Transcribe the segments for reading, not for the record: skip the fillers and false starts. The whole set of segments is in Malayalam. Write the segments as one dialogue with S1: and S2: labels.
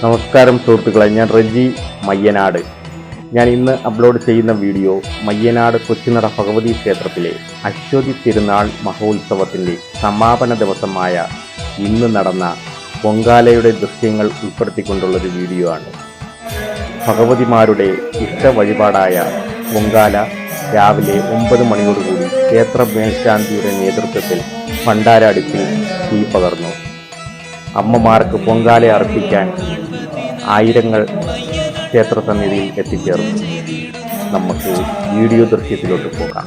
S1: നമസ്കാരം സുഹൃത്തുക്കളെ, ഞാൻ റജി മയ്യനാട്. ഞാൻ ഇന്ന് അപ്ലോഡ് ചെയ്യുന്ന വീഡിയോ മയ്യനാട് കൊച്ചുനട ഭഗവതി ക്ഷേത്രത്തിലെ അശ്വതി തിരുനാൾ മഹോത്സവത്തിൻ്റെ സമാപന ദിവസമായ ഇന്ന് നടന്ന പൊങ്കാലയുടെ ദൃശ്യങ്ങൾ ഉൾപ്പെടുത്തിക്കൊണ്ടുള്ളൊരു വീഡിയോ ആണ്. ഭഗവതിമാരുടെ ഇഷ്ട വഴിപാടായ പൊങ്കാല രാവിലെ 9 മണിയോടുകൂടി ക്ഷേത്ര മേൽശാന്തിയുടെ നേതൃത്വത്തിൽ ഭണ്ഡാര അടുപ്പിൽ തീ പകർന്നു. അമ്മമാർക്ക് പൊങ്കാല അർപ്പിക്കാൻ ആയിരങ്ങൾ ക്ഷേത്ര സന്നിധിയിൽ എത്തിച്ചേർന്നു. നമുക്ക് വീഡിയോ ദൃശ്യത്തിലോട്ട് പോകാം.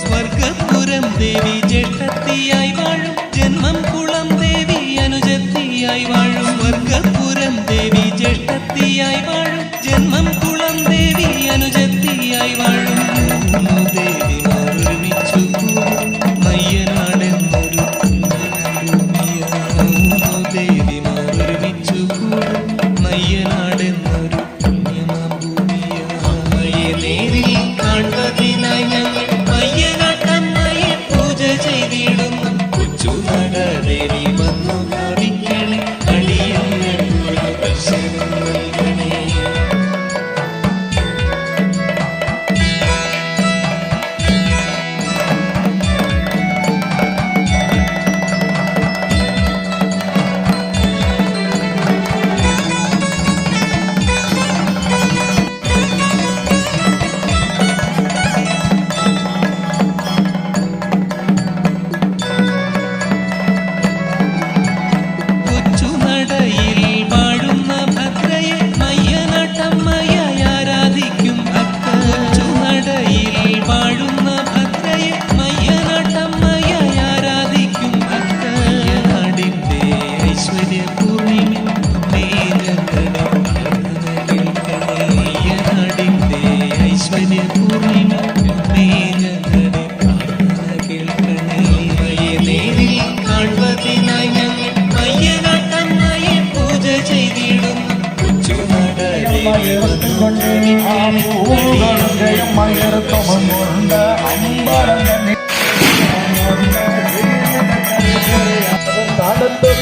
S2: സ്വർഗപുരം ദേവി ജേഷ്ഠത്തിയായി വാഴും, ജന്മം കുളം ദേവി അനുജത്തിയായി വാഴും. സ്വർഗപുരം ദേവി ജേഷ്ഠത്തിയായി വാഴും, ജന്മം കുളം ദേവി അനുജത്തിയായി വാഴും. ദേവിമാർ ഒരുമിച്ചു മയ്യനാടെന്നൊരു ദേവിമാർ ഒരുമിച്ചു മയ്യനാടെന്നൊരു പുണ്യമാഭൂമിയെ നേരിൽ കാണുന്നതിനായി ഞങ്ങൾ മയ്യനാട്ടമ്മയെ പൂജ ചെയ്തിടുന്നു. കൊച്ചുനട ദേവി വന്നു ഭാവിക്കണേ, അടിയങ്ങൾക്കൊരു ദർശനം നൽകണേ.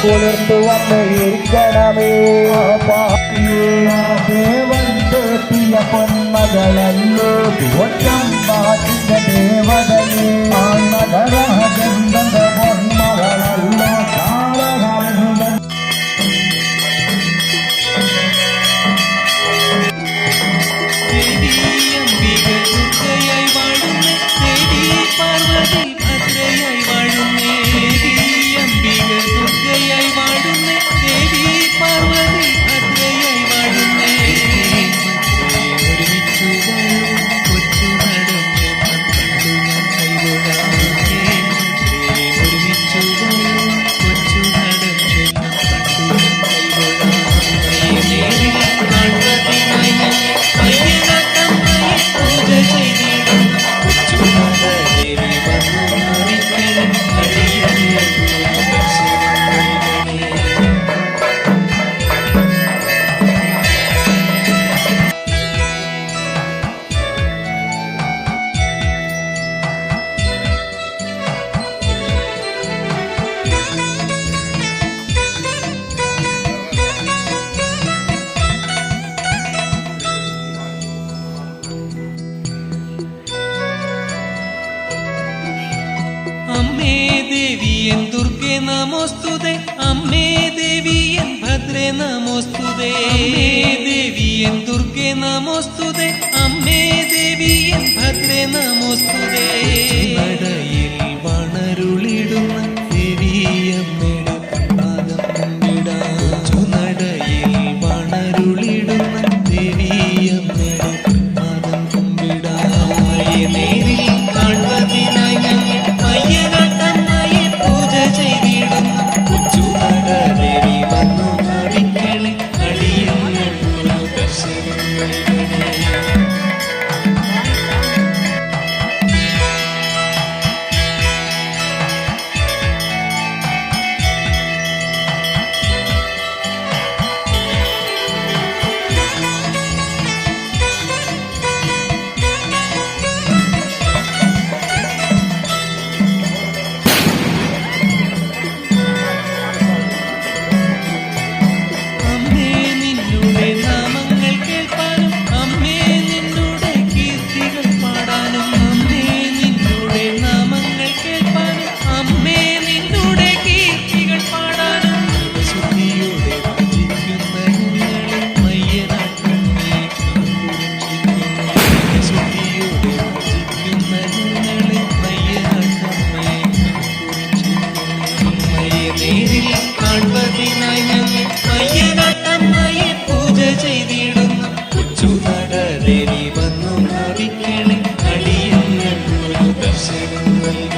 S3: കുളിർത്തു വന്നിരിക്കണമേ, ദേവന്തെത്തിയ പൊന്മകളല്ലോ ഒറ്റം പാട്ടിന്റെ ദേവതയെ നഗരഹജന്റെ പൊന്മകളല്ലോ താരകാലം.
S2: അമ്മേ ദേവിയൻ ദുർഗേ നമോസ്തുതേ, അമ്മേ ദേവിയൻ ഭദ്രേ നമോസ്തുതേ. അമ്മേ ദേവിയൻ ദുർഗേ നമോസ്തുതേ, അമ്മേ ദേവിയൻ ഭദ്രേ നമോസ്തുതേ. നടയിൽ വണരുളിടുന്ന ദേവിയമ്മയുടെ പാദം കുമ്പിടാം.
S3: ും